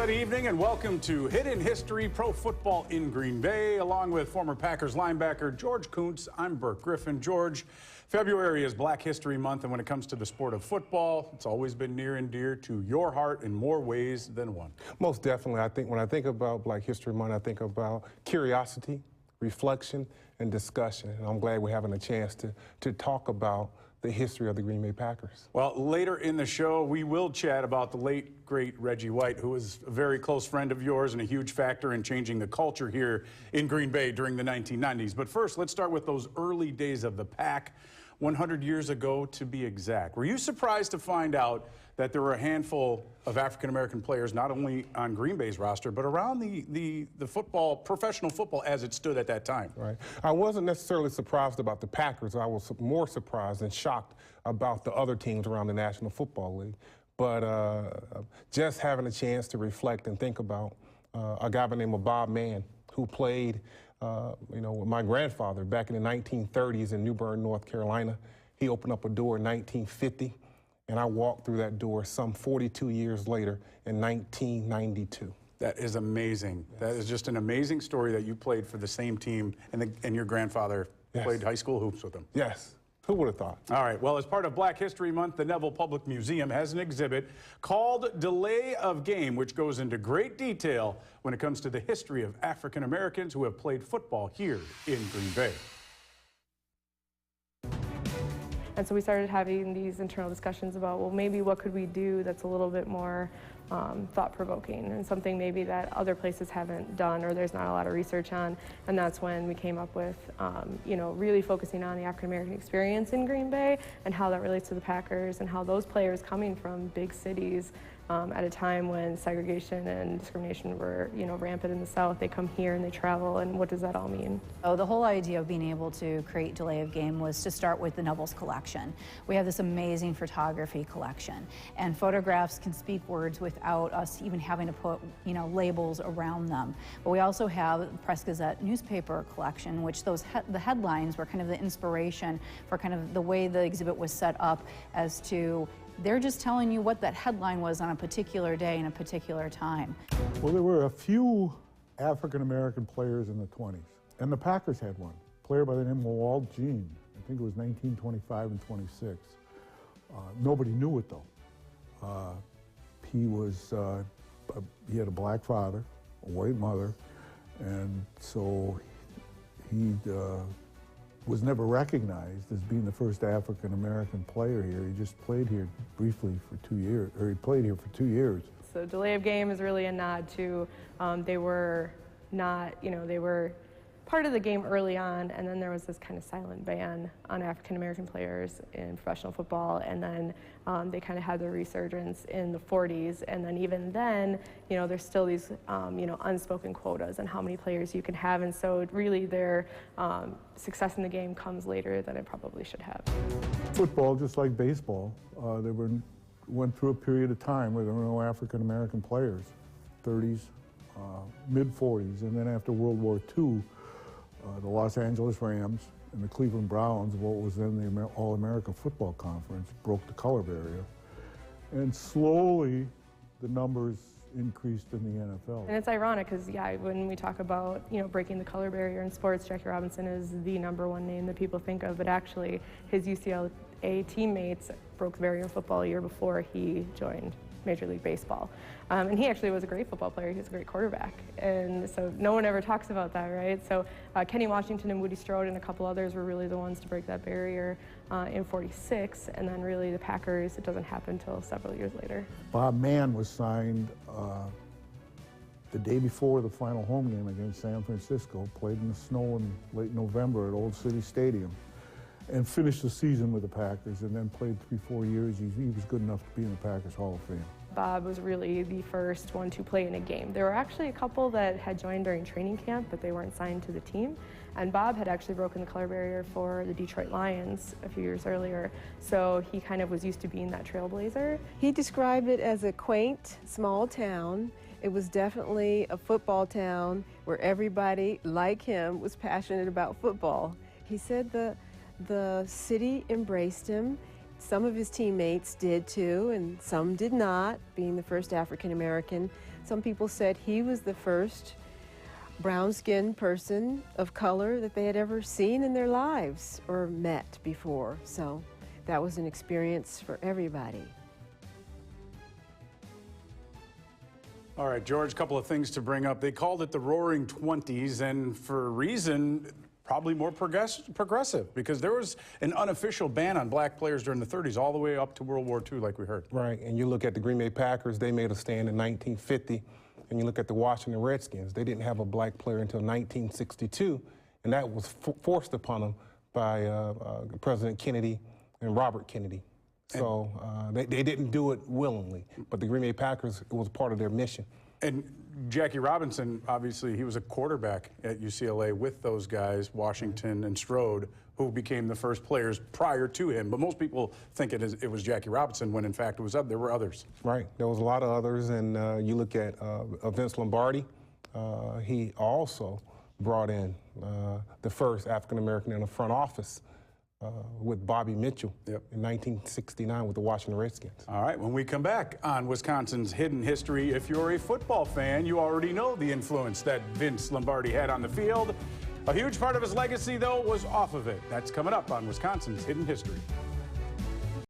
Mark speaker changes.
Speaker 1: Good evening and welcome to Hidden History Pro Football in Green Bay. Along with former Packers linebacker George Koonce, I'm Burke Griffin. George, February is Black History Month, and when it comes to the sport of football, it's always been near and dear to your heart in more ways than one.
Speaker 2: Most definitely. I think when I think about Black History Month, I think about curiosity, reflection, and discussion. And I'm glad we're having a chance to talk about the history of the Green Bay Packers.
Speaker 1: Well, later in the show, we will chat about the late, great Reggie White, who was a very close friend of yours and a huge factor in changing the culture here in Green Bay during the 1990s. But first, let's start with those early days of the Pack, 100 years ago to be exact. Were you surprised to find out that there were a handful of African-American players, not only on Green Bay's roster, but around the football, professional football as it stood at that time?
Speaker 2: Right. I wasn't necessarily surprised about the Packers. I was more surprised and shocked about the other teams around the National Football League. But just having a chance to reflect and think about a guy by the name of Bob Mann, who played with my grandfather back in the 1930s in New Bern, North Carolina. He opened up a door in 1950. And I walked through that door some 42 years later in 1992.
Speaker 1: That is amazing. Yes. That is just an amazing story that you played for the same team and your grandfather played high school hoops with them.
Speaker 2: Yes. Who would have thought?
Speaker 1: All right. Well, as part of Black History Month, the Neville Public Museum has an exhibit called Delay of Game, which goes into great detail when it comes to the history of African Americans who have played football here in Green Bay.
Speaker 3: And so we started having these internal discussions about, well, maybe what could we do that's a little bit more thought-provoking and something maybe that other places haven't done or there's not a lot of research on. And that's when we came up with, really focusing on the African-American experience in Green Bay and how that relates to the Packers and how those players coming from big cities at a time when segregation and discrimination were, rampant in the South, they come here and they travel, and what does that all mean?
Speaker 4: Oh, the whole idea of being able to create Delay of Game was to start with the Neville's collection. We have this amazing photography collection, and photographs can speak words without us even having to put, labels around them. But we also have the Press Gazette newspaper collection, which the headlines were kind of the inspiration for kind of the way the exhibit was set up as to they're just telling you what that headline was on a particular day and a particular time.
Speaker 5: Well, there were a few African-American players in the 20s, and the Packers had one, a player by the name of Walt Jean. I think it was 1925 and 26. Nobody knew it, though. He had a black father, a white mother, and so he was never recognized as being the first African-American player here. He just played here briefly for 2 years, or he played here for 2 years.
Speaker 3: So Delay of Game is really a nod to they were not, they were part of the game early on, and then there was this kind of silent ban on African-American players in professional football, and then they kind of had their resurgence in the 40s, and then even then, there's still these, unspoken quotas on how many players you can have, and so really their success in the game comes later than it probably should have.
Speaker 5: Football, just like baseball, went through a period of time where there were no African-American players, 30s, mid-40s, and then after World War II, the Los Angeles Rams and the Cleveland Browns, what was then the All-America Football Conference, broke the color barrier. And slowly, the numbers increased in the NFL. And
Speaker 3: it's ironic because, when we talk about, breaking the color barrier in sports, Jackie Robinson is the #1 name that people think of, but actually his UCLA teammates broke the barrier in football a year before he joined Major League Baseball. And he actually was a great football player. He was a great quarterback. And so no one ever talks about that, right? So Kenny Washington and Woody Strode and a couple others were really the ones to break that barrier in '46. And then really the Packers, it doesn't happen until several years later.
Speaker 5: Bob Mann was signed the day before the final home game against San Francisco, played in the snow in late November at Old City Stadium, and finished the season with the Packers, and then played 3-4 years. He was good enough to be in the Packers Hall of Fame.
Speaker 3: Bob was really the first one to play in a game. There were actually a couple that had joined during training camp, but they weren't signed to the team. And Bob had actually broken the color barrier for the Detroit Lions a few years earlier, so he kind of was used to being that trailblazer.
Speaker 6: He described it as a quaint, small town. It was definitely a football town where everybody, like him, was passionate about football. He said the city embraced him. Some of his teammates did too, and some did not, being the first African American. Some people said he was the first brown-skinned person of color that they had ever seen in their lives or met before. So that was an experience for everybody.
Speaker 1: All right, George, a couple of things to bring up. They called it the Roaring Twenties, and for a reason probably more progressive, because there was an unofficial ban on black players during the 30s all the way up to World War II, like we heard.
Speaker 2: Right, and you look at the Green Bay Packers, they made a stand in 1950, and you look at the Washington Redskins, they didn't have a black player until 1962, and that was forced upon them by President Kennedy and Robert Kennedy. So they didn't do it willingly, but the Green Bay Packers, it was part of their mission.
Speaker 1: And Jackie Robinson, obviously, he was a quarterback at UCLA with those guys, Washington and Strode, who became the first players prior to him. But most people think it was Jackie Robinson, when in fact it was there were others.
Speaker 2: Right, there was a lot of others, and you look at Vince Lombardi, he also brought in the first African-American in the front office with Bobby Mitchell in 1969 with the Washington Redskins.
Speaker 1: All right, when we come back on Wisconsin's Hidden History, if you're a football fan, you already know the influence that Vince Lombardi had on the field. A huge part of his legacy, though, was off of it. That's coming up on Wisconsin's Hidden History.